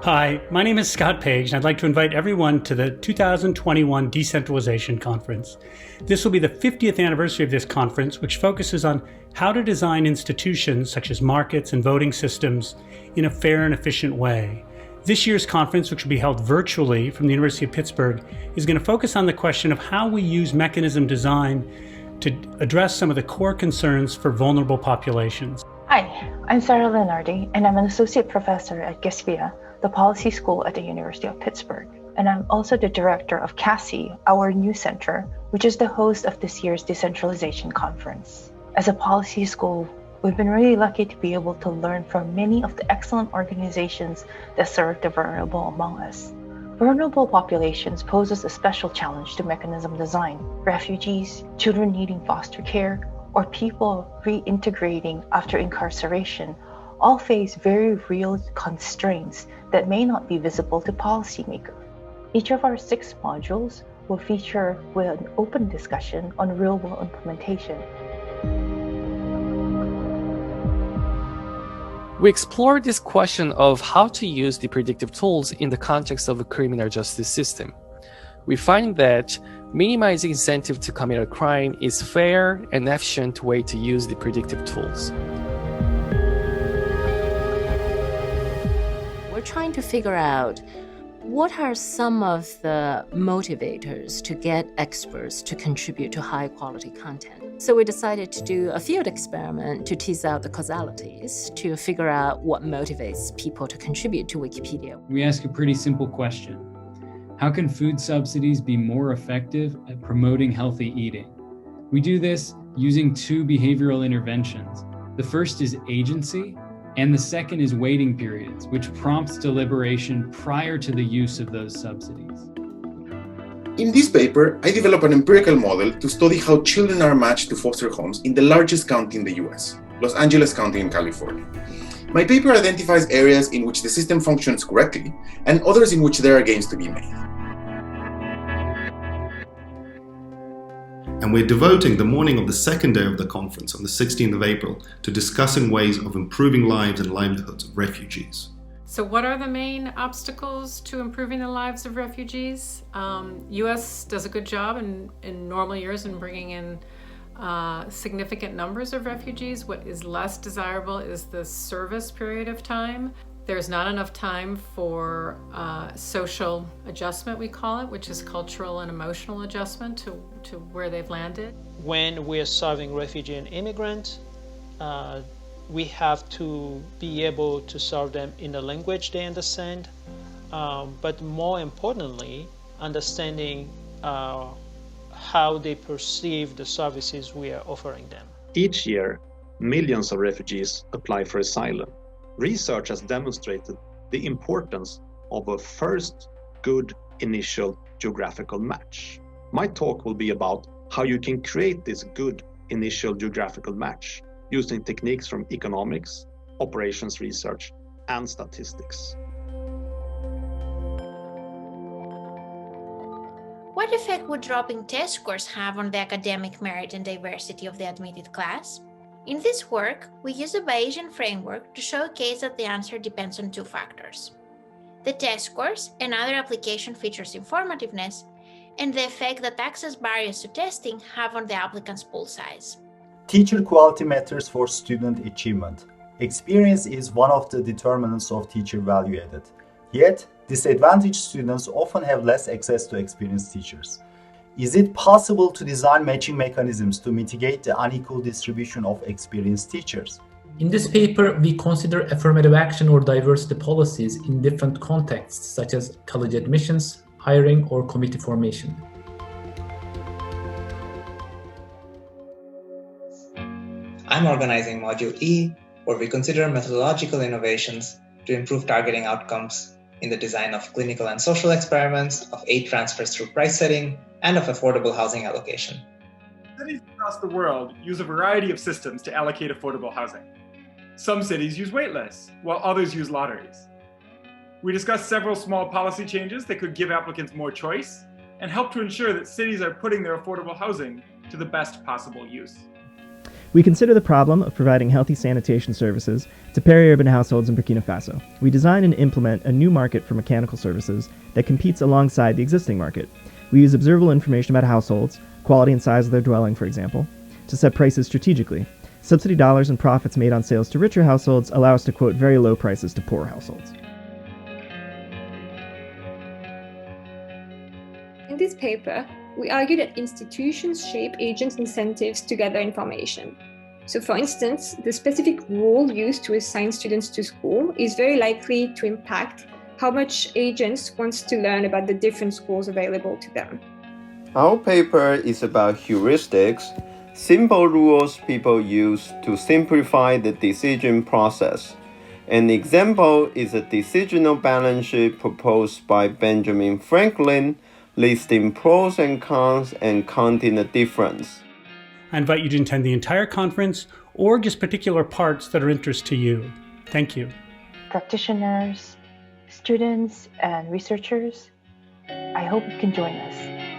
Hi, my name is Scott Page, and I'd like to invite everyone to the 2021 Decentralization Conference. This will be the 50th anniversary of this conference, which focuses on how to design institutions such as markets and voting systems in a fair and efficient way. This year's conference, which will be held virtually from the University of Pittsburgh, is going to focus on the question of how we use mechanism design to address some of the core concerns for vulnerable populations. Hi, I'm Sarah Lenardi, and I'm an associate professor at GESPIA, the policy school at the University of Pittsburgh. And I'm also the director of CASI, our new center, which is the host of this year's Decentralization Conference. As a policy school, we've been really lucky to be able to learn from many of the excellent organizations that serve the vulnerable among us. Vulnerable populations poses a special challenge to mechanism design. Refugees, children needing foster care, or people reintegrating after incarceration all face very real constraints that may not be visible to policymakers. Each of our 6 modules will feature with an open discussion on real-world implementation. We explored this question of how to use the predictive tools in the context of a criminal justice system. We find that minimizing incentive to commit a crime is a fair and efficient way to use the predictive tools. We're trying to figure out what are some of the motivators to get experts to contribute to high quality content. So we decided to do a field experiment to tease out the causalities, to figure out what motivates people to contribute to Wikipedia. We ask a pretty simple question. How can food subsidies be more effective at promoting healthy eating? We do this using 2 behavioral interventions. The first is agency, and the second is waiting periods, which prompts deliberation prior to the use of those subsidies. In this paper, I developed an empirical model to study how children are matched to foster homes in the largest county in the US, Los Angeles County in California. My paper identifies areas in which the system functions correctly and others in which there are gains to be made. And we're devoting the morning of the second day of the conference on the 16th of April to discussing ways of improving lives and livelihoods of refugees. So what are the main obstacles to improving the lives of refugees? US does a good job in normal years in bringing in significant numbers of refugees. What is less desirable is the service period of time. There's not enough time for social adjustment, we call it, which is cultural and emotional adjustment to where they've landed. When we're serving refugee and immigrant, we have to be able to serve them in the language they understand, but more importantly, understanding how they perceive the services we are offering them. Each year, millions of refugees apply for asylum. Research has demonstrated the importance of a first good initial geographical match. My talk will be about how you can create this good initial geographical match using techniques from economics, operations research, and statistics. What effect would dropping test scores have on the academic merit and diversity of the admitted class? In this work, we use a Bayesian framework to showcase that the answer depends on 2 factors: the test scores and other application features' informativeness, and the effect that access barriers to testing have on the applicant's pool size. Teacher quality matters for student achievement. Experience is one of the determinants of teacher value added. Yet, disadvantaged students often have less access to experienced teachers. Is it possible to design matching mechanisms to mitigate the unequal distribution of experienced teachers? In this paper, we consider affirmative action or diversity policies in different contexts, such as college admissions, hiring, or committee formation. I'm organizing Module E, where we consider methodological innovations to improve targeting outcomes in the design of clinical and social experiments, of aid transfers through price setting, and of affordable housing allocation. Cities across the world use a variety of systems to allocate affordable housing. Some cities use wait lists, while others use lotteries. We discussed several small policy changes that could give applicants more choice and help to ensure that cities are putting their affordable housing to the best possible use. We consider the problem of providing healthy sanitation services to peri-urban households in Burkina Faso. We design and implement a new market for mechanical services that competes alongside the existing market. We use observable information about households, quality and size of their dwelling, for example, to set prices strategically. Subsidy dollars and profits made on sales to richer households allow us to quote very low prices to poor households. In this paper, we argue that institutions shape agents' incentives to gather information. So for instance, the specific rule used to assign students to school is very likely to impact how much agents want to learn about the different schools available to them. Our paper is about heuristics, simple rules people use to simplify the decision process. An example is a decisional balance sheet proposed by Benjamin Franklin, listing pros and cons and counting the difference. I invite you to attend the entire conference or just particular parts that are of interest to you. Thank you. Practitioners, students, and researchers, I hope you can join us.